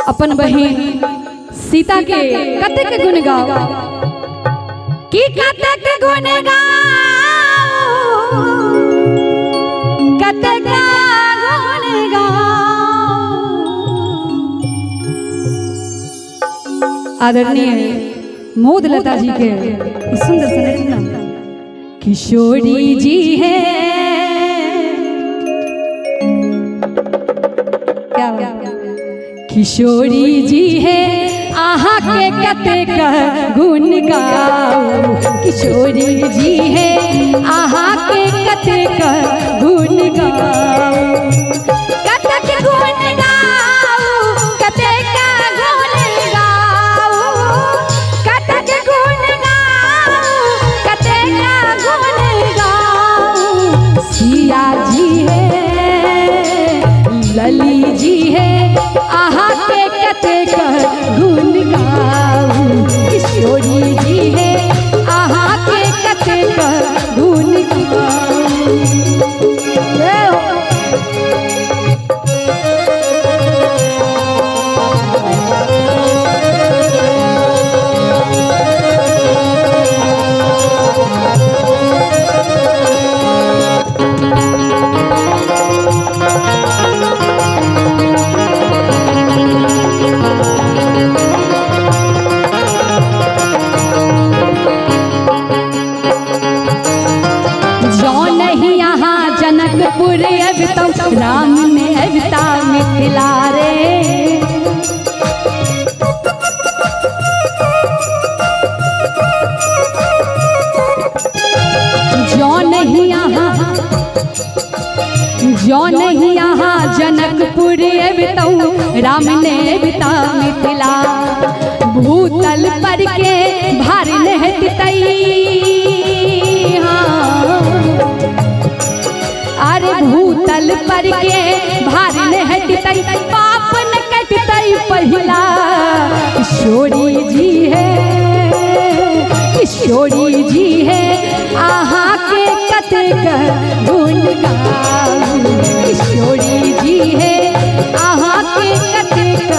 अपन बहन सीता के कते के गुण गाओ कि कते के गुण गाओ कते का गुण गाओ। आदरणीय मोदलता जी के सुंदर संरचना किशोरी जी है क्या किशोरी जी है आहा के कते का गुण गाओ। किशोरी जी है आहा के कते का गुण गाओ। कते के गुण गाओ कते का गुण गाओ। कते के गुण गाओ कते का गुण गाओ। सिया जी है लली जी है आहा के कते का गुण गाओ। किशोरी जी है आहा के कते का गुण गाओ। जनकपुर अबिता राम ने अबिता मिथिला रे। जो नहीं यहाँ जनकपुर अबिता राम ने अबिता मिथिला। भूतल पर के भार नहतई अरे भूतल पर के